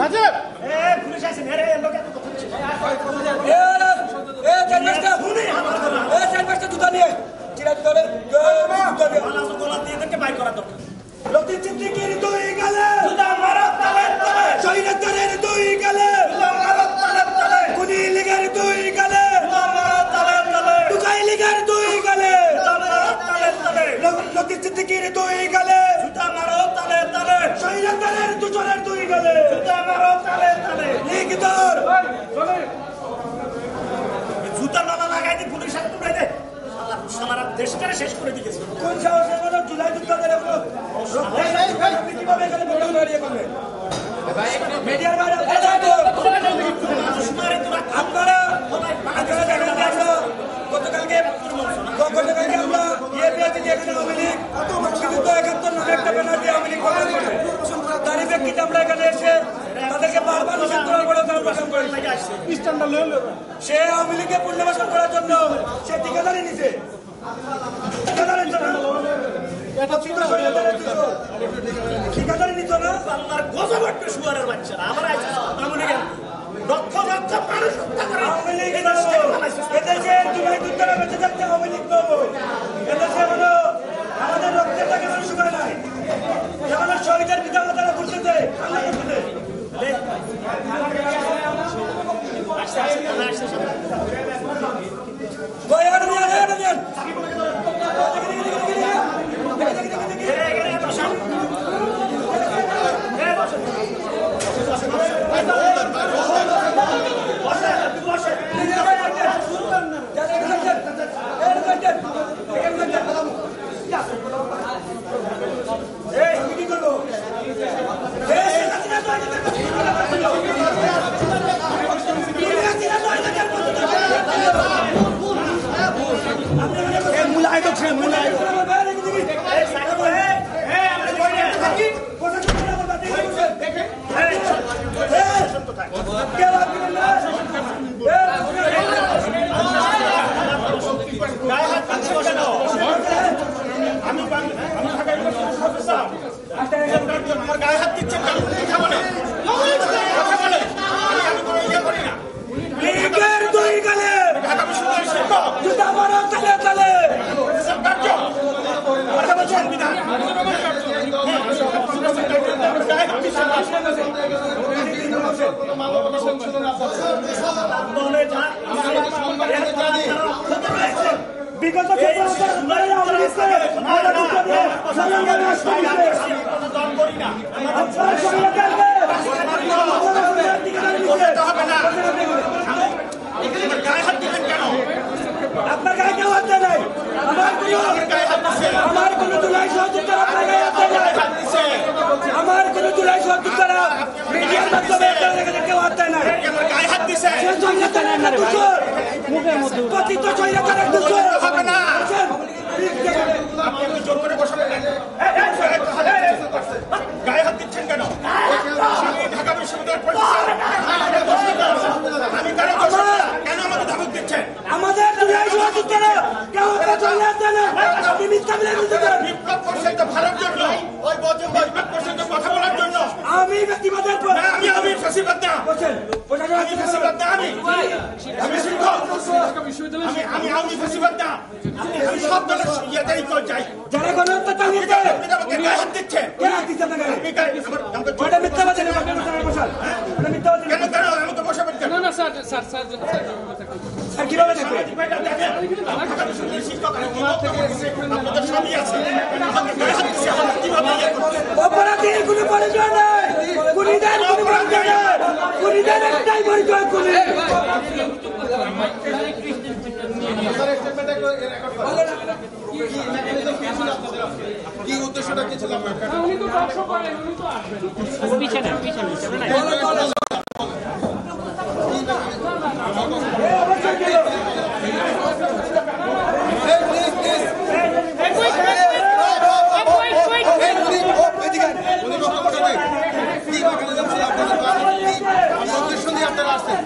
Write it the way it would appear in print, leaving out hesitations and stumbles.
Rajib police আছে রে লোক এত কথা বলছে চার পাঁচটা জুতা নিয়ে চিরা ধরে গলা দিয়ে দেখে বাই করা দরকার লতি সিদ্দিকীর দুই গালে জুতা মারো তালে তালে শহীদের দুই গালে জুতা মারো তালে তালে কুনি লীগের দুই গালে জুতা মারো তালে তালে টুকাই লীগের দুই গালে জুতা মারো তালে তালে লতি সিদ্দিকীর দুই গালে জুতা মারো তালে তালে শহীদের দুজনের দুই গালে জুতা মারো তালে তালে লীগ দর জুতা মালা লাগাই দি পুলিশ হাতে তুলে দে সারা দেশটারে শেষ করে দিয়েছে কোন সাহসে কোনো জুলাই যুদ্ধদের আপনি কিভাবে এখানে বন্ধ দাঁড়িয়ে করবেন মিডিয়ার বাইরে আপনারা জানেন যে আমরা গতকালকে আমরা ইয়ে পেয়েছি যে এখানে আওয়ামী লীগ মুক্তিযুদ্ধ 71 নামে একটা ব্যানার দিয়ে আওয়ামী লীগ গঠন করবে তারই প্রেক্ষিতে আমরা এখানে এসে তাদেরকে বারবার নিষেধ করার পরেও তারা প্রশ্ন করেছে সে আওয়ামী লীগকে পুনর্বাসন করার জন্য সে ঠিকাদারি নিছে ঠিকাদারি নিত না আল্লাহর গজব একটা শুয়ারের বাচ্চারা আমরা আওয়ামী লীগের লক্ষ লক্ষ মানুষ হত্যা করে আওয়ামী লীগ এদেশে জুলাই যুদ্ধরা বেঁচে যাচ্ছে আওয়ামী লীগ পাবো এদেশে হলো আমাদের রক্তের তাকে মানুষ শুকায় নাই যেমন শহীদের পিতা মাতারা করতেছে আল্লাহ করতেছে বিগত আপনার গায়ে কেউ হাত দেয় নাই আমার কোন জুলাই সহযোগিতা আমার কোন জুলাই সহযোগিতা মিডিয়ার মাধ্যমে কেউ হাত দেয় নাই কথিত স্বৈরাচারের দূষণ হবে না গায়ে হাত দিচ্ছেন কেন ঢাকা বিশ্ববিদ্যালয়ের কেন আমাকে ধমক দিচ্ছেন আমাদের বিপ্লব করছেন তো ভালোর জন্য ওই বিপ্লব করছেন তো কথা বলার জন্য আমি ব্যক্তিবাদের আমি ফাঁসিবাদ না আমি ফাঁসিবাদ না আমি শিক্ষক আমি আমি ফাঁসিবাদ না আমি সব দলের ইয়েতেই তো চাই যারা গণহত্যা চালিয়েছে গায়ে হাত দিচ্ছেন কেন হাত দিচ্ছে আপনাকে ওটা মিথ্যাবাদী কেন আমাকে বসে পড়তে না স্যার স্যার কিভাবে দেখবে অপরাধীর কোনো পরিচয় নাই খুনিদের কোনো পরিচয় নাই খুনিদের একটাই পরিচয় খুনি কি উদ্দেশ্যটা কি ছিল উনি তো দর্শক করেন উনি তো আসবেন পিছনে আপনারা আসছেন